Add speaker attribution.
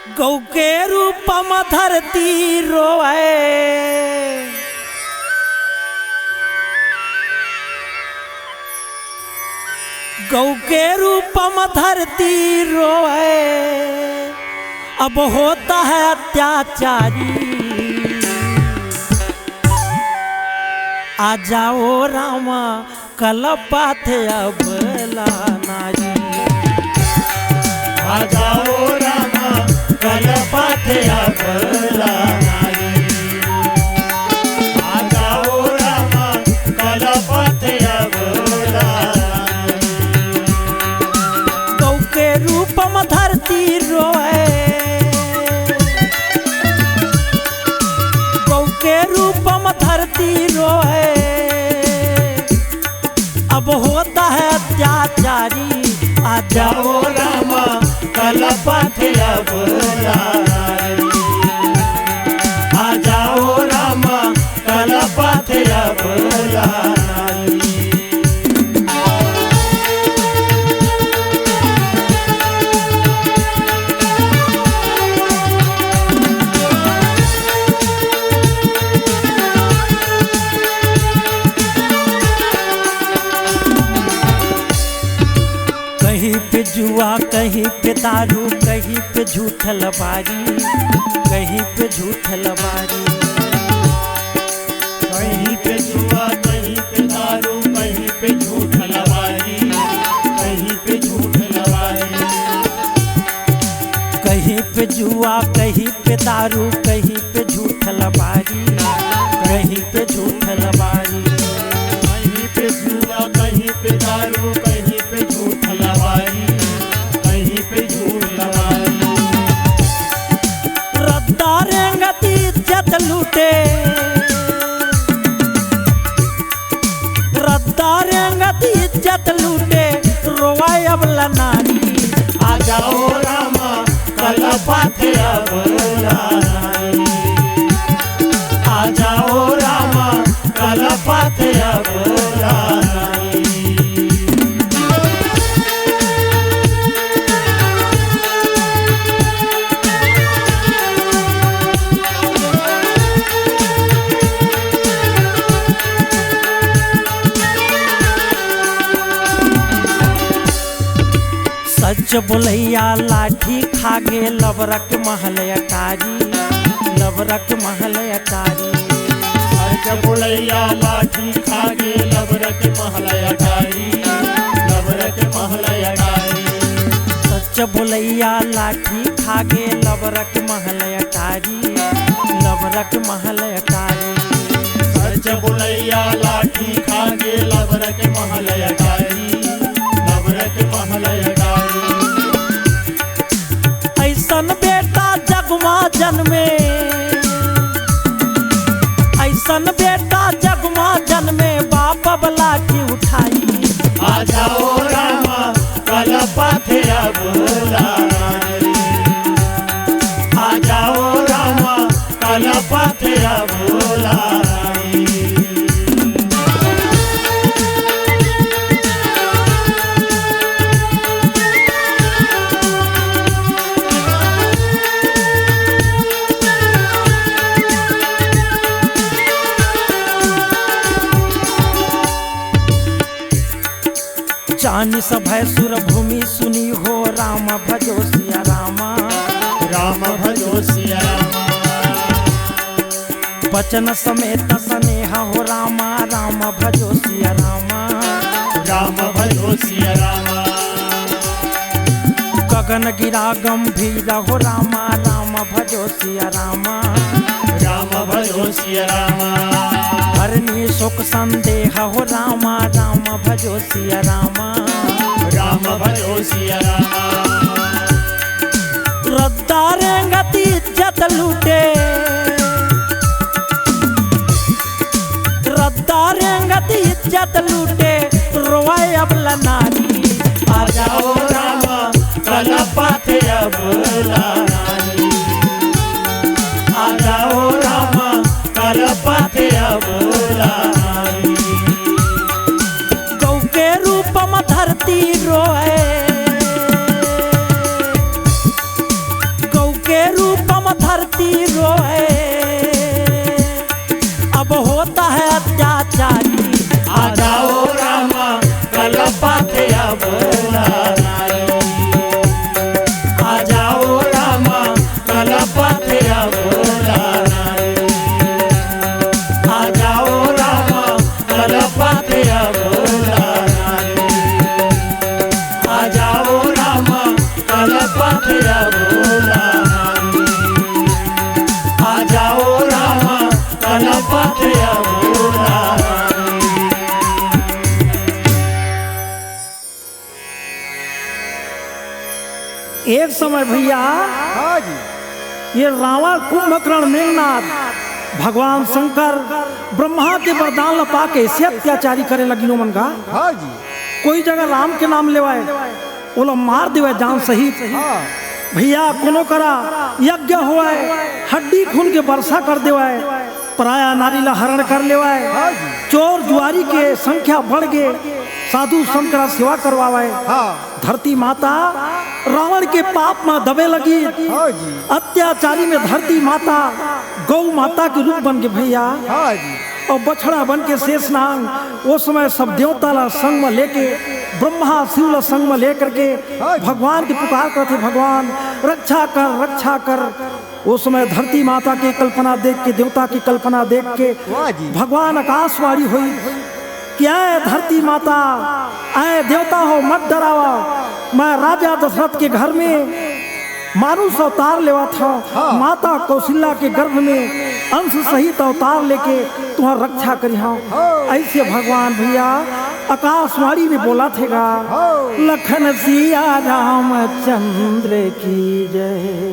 Speaker 1: गौ के रूप में धरती रोए, गौ के रूप में धरती रोए। अब होता है अत्याचारी, आ जाओ रामा कलपात अब नारी।
Speaker 2: आ जाओ रामा कलपात अब नारी। आ जाओ रामा कलपात अब नारी।
Speaker 1: गौ के रूप में धरती रोए, गौ के रूप में धरती रोए। अब होता है अत्याचारी, आ
Speaker 2: जाओ रामा कलपात अब नारी। आ जाओ रामा कलपात अब नारी।
Speaker 1: कहीं पे जुआ, कहीं पे दारू, कहीं पे झूठ लबारी, कहीं पे झूठ लबारी।
Speaker 2: कहीं पे जुआ, कहीं पे दारू, कहीं पे झूठ लबारी, कहीं पे झूठ लबारी।
Speaker 1: कहीं पे जुआ, कहीं पे दारू, कहीं पे झूठ लबारी, कहीं पे झूठ लबारी।
Speaker 2: कहीं पे जुआ, कहीं पे दारू, कहीं पे झूठ लबारी, कहीं पे झूठ लबारी।
Speaker 1: रद्दार गति इज्जत लूटे, रद्दार गति इज्जत लूटे। रोवाए अब नारी,
Speaker 2: आ जाओ रामा कलपात अब नारी। आ जाओ रामा कलपात अब नारी।
Speaker 1: सच बोलैया लाठी खागे लबरक महल अटारी, लबरक महल अटारी।
Speaker 2: सच बोलैया लाठी खागे लबरक महल अटारी, लबरक महल अटारी।
Speaker 1: सच बोलैया लाठी खागे लबरक महल अटारी, लबरक महल अटारी।
Speaker 2: सच बोलैया लाठी खागे लबरक महल अटारी, लबरक महल अटारी।
Speaker 1: ऐसन बेटा जगमा जन्मे, ऐसन बेटा जगमा जन्मे। बाप अब लाठी उठाई,
Speaker 2: आ जाओ रामा कलपात अब नारी। आ जाओ रामा कलपात अब नारी।
Speaker 1: जानी सभय सुर भूमि सुनी हो। राम भजो सिया रामा,
Speaker 2: राम भजो सिया रामा।
Speaker 1: वचन समेत स्नेह हो रामा, राम भजो सिया रामा,
Speaker 2: राम भजो सिया रामा।
Speaker 1: गगन गिरा गंभीर हो रामा, राम भजो सिया रामा,
Speaker 2: राम भजो सिया रामा।
Speaker 1: हरनी सुख संदेह हो रामा, राम भजो सिया रामा,
Speaker 2: राम भजो सिया रामा।
Speaker 1: रद्दार गति इज्जत लूटे, रद्दार गति इज्जत लूटे। रोवाए अब नारी,
Speaker 2: आ जाओ रामा कलपात अब नारी। आ जाओ रामा कलपात अब नारी।
Speaker 1: गौ के रूप में धरती रोए, गौ के धरती रोए, अब होता है अत्याचारी।
Speaker 2: आ जाओ रामा कलपते अब नारी, आ जाओ रामा कलपते अब नारी, आ जाओ रामा कलपते अब नारी, आ जाओ रामा कलपते अब नारी, आ जाओ रामा कलपते अब नारी।
Speaker 1: एक समय भैया
Speaker 3: हाँ जी।
Speaker 1: ये रावण कुंभकर्ण मेघनाथ भगवान शंकर ब्रह्मा के वरदान लपा के ऐसे अत्याचारी करे लगी मन का।
Speaker 3: हाँ जी।
Speaker 1: कोई जगह राम के नाम लेवाए वो लोग मार देवे जान सहित।
Speaker 3: हाँ
Speaker 1: भैया कोनो करा यज्ञ हुआए, हड्डी खून के वर्षा कर देवाए, पराया नारी ला हरण कर लेवाए,
Speaker 3: हाँ जी।
Speaker 1: चोर जुआरी के संख्या बढ़ गए, साधु संत का सेवा करवाए।
Speaker 3: हाँ
Speaker 1: धरती माता रावण के पाप में दबे लगी।
Speaker 3: हाँ जी।
Speaker 1: अत्याचारी में धरती माता गौ माता के रूप बन गए भैया।
Speaker 3: हाँ जी।
Speaker 1: और बछड़ा बन के शेषनाग वो समय सब देवता ला संग में लेके ब्रह्मा शिव ला संग में लेकर के भगवान की पुकार करते, भगवान रक्षा कर रक्षा कर। उस समय धरती माता की कल्पना देख के, देवता की कल्पना देख के
Speaker 3: वाह जी।
Speaker 1: भगवान आकाशवाणी हुई, क्या है धरती माता, आए देवता हो मत डरावा, मैं राजा दशरथ के घर में मानुष अवतार लेवा था।
Speaker 3: हाँ।
Speaker 1: माता कौशल्या के गर्भ में अंश सहित अवतार लेके तुम्हारा रक्षा करी हाँ।
Speaker 3: हाँ।
Speaker 1: ऐसे भगवान भैया आकाशवाणी में बोला थेगा,
Speaker 3: हाँ।
Speaker 1: लखन सिया रामचंद्र की जय।